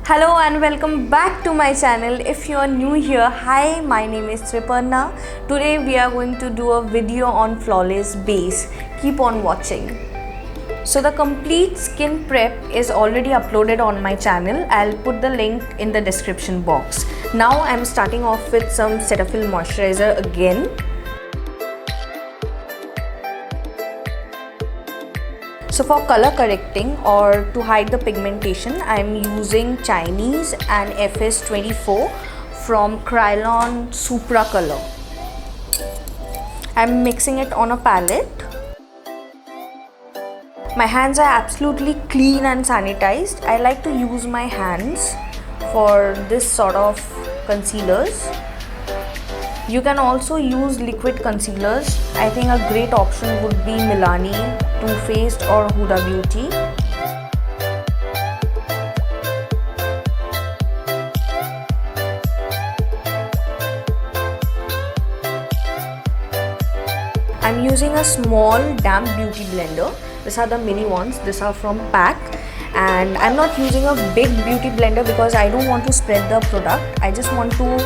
Hello and welcome back to my channel. If you are new here, hi, my name is Triparnaaroy. Today we are going to do a video on flawless base. Keep on watching. So the complete skin prep is already uploaded on my channel. I'll put the link in the description box. Now I'm starting off with some Cetaphil moisturizer again. So for color correcting or to hide the pigmentation, I am using Chinese and FS24 from Krylon Supra Color. I am mixing it on a palette. My hands are absolutely clean and sanitized. I like to use my hands for this sort of concealers. You can also use liquid concealers. I think a great option would be Milani, Too Faced or Huda Beauty. I'm using a small damp beauty blender. These are the mini ones. These are from Pack. And I'm not using a big beauty blender because I don't want to spread the product. I just want to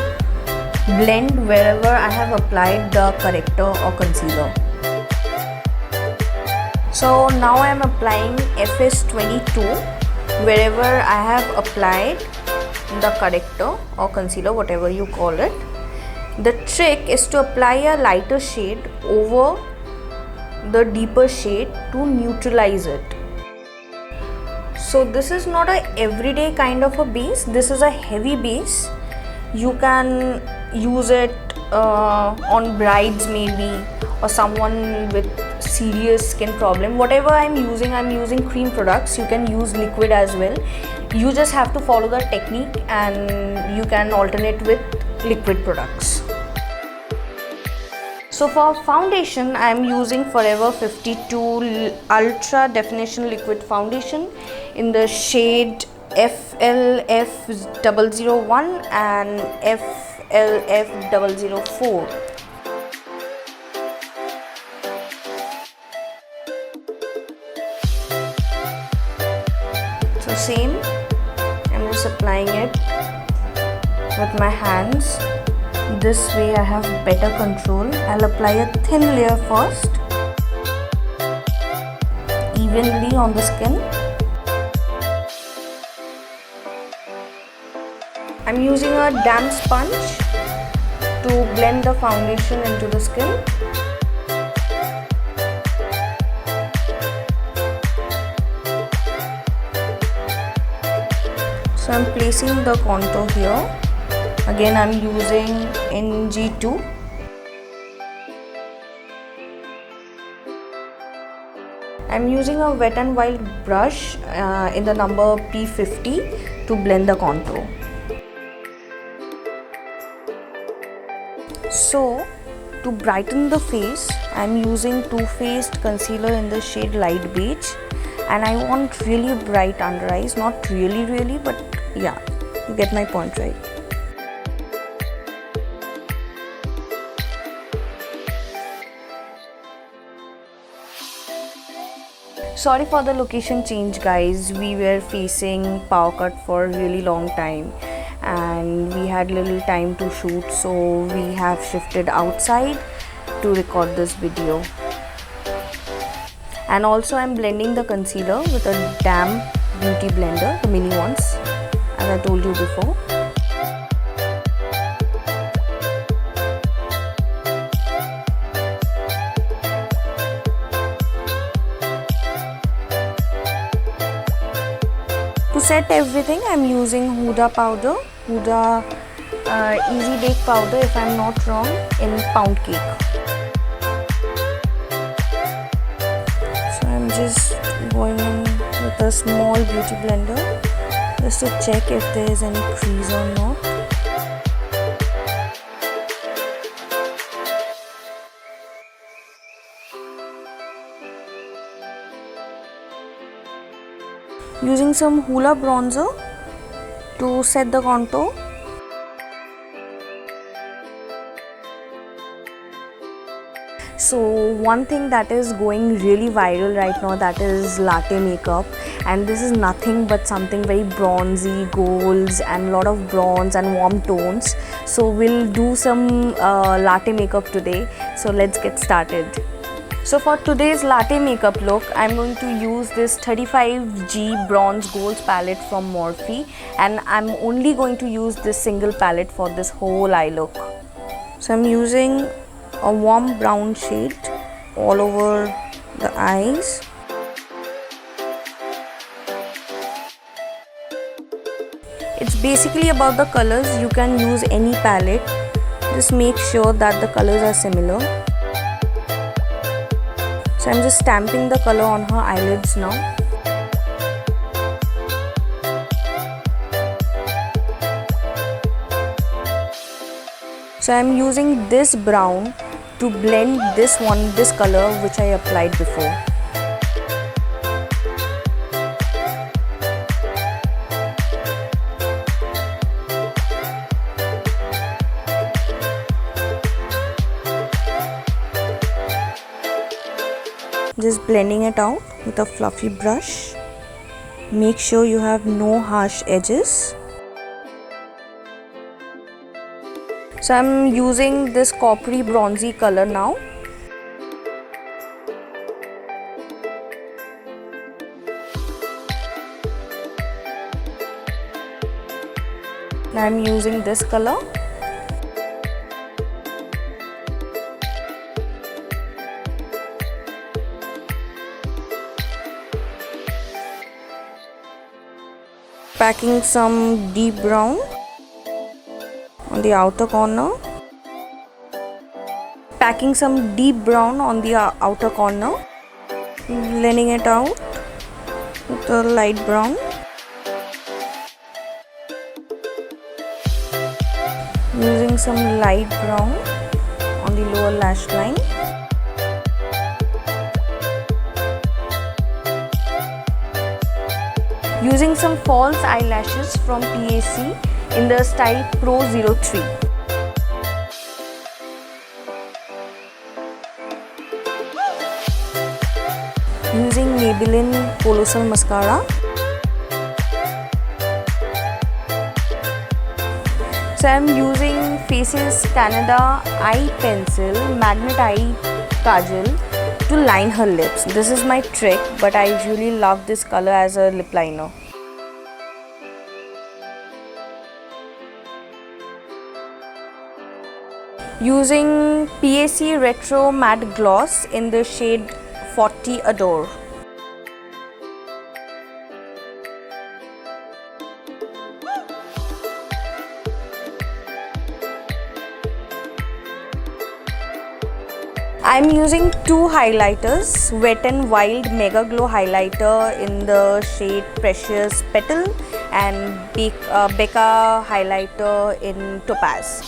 blend wherever I have applied the corrector or concealer. So now I am applying FS22 wherever I have applied the corrector or concealer, whatever you call it. The trick is to apply a lighter shade over the deeper shade to neutralize it. So this is not a everyday kind of a base. This is a heavy base. You can use it on brides maybe, or someone with serious skin problem. Whatever I'm using cream products. You can use liquid as well. You just have to follow the technique and you can alternate with liquid products. So for foundation, I'm using Forever 52 Ultra Definition Liquid Foundation in the shade FLF001 and FLF004. So same, I'm just applying it with my hands. This way I have better control. I'll apply a thin layer first, evenly on the skin. I'm using a damp sponge to blend the foundation into the skin. So I'm placing the contour here. Again, I'm using NG2. I'm using a Wet n Wild brush in the number P50 to blend the contour. So, to brighten the face, I'm using Too Faced concealer in the shade Light Beige, and I want really bright under eyes. Not really, but yeah, you get my point, right? Sorry for the location change, guys. We were facing power cut for a really long time and we had little time to shoot, so we have shifted outside to record this video. And also I'm blending the concealer with a damp beauty blender, the mini ones, as I told you before. To set everything, I'm using Huda powder, Huda Easy Bake powder if I'm not wrong, in pound cake. So I'm just going in with a small beauty blender just to check if there is any crease or not. Using some Hoola bronzer to set the contour. So one thing that is going really viral right now, that is Latte Makeup, and this is nothing but something very bronzy, golds and lot of bronze and warm tones. So we'll do some latte makeup today. So let's get started. So for today's latte makeup look, I'm going to use this 35G bronze golds palette from Morphe, and I'm only going to use this single palette for this whole eye look. So I'm using a warm brown shade all over the eyes. It's basically about the colors. You can use any palette. Just make sure that the colors are similar. So I'm just stamping the color on her eyelids now. So I'm using this brown to blend this color which I applied before. Just blending it out with a fluffy brush. Make sure you have no harsh edges. So I'm using this coppery bronzy color now. Now I'm using this color. Packing some deep brown on the outer corner. Packing some deep brown on the outer corner. Blending it out with a light brown. Using some light brown on the lower lash line. Using some false eyelashes from PAC in the style Pro 03. Using Maybelline Colossal Mascara. So I'm using Faces Canada Eye Pencil Magnet Eye Kajal to line her lips. This is my trick, but I usually love this color as a lip liner. Using PAC Retro Matte Gloss in the shade 40 Adore. I'm using two highlighters, Wet n Wild Mega Glow highlighter in the shade Precious Petal and Becca highlighter in Topaz.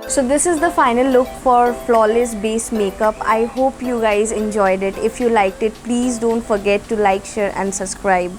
So this is the final look for Flawless Base Makeup. I hope you guys enjoyed it. If you liked it, please don't forget to like, share and subscribe.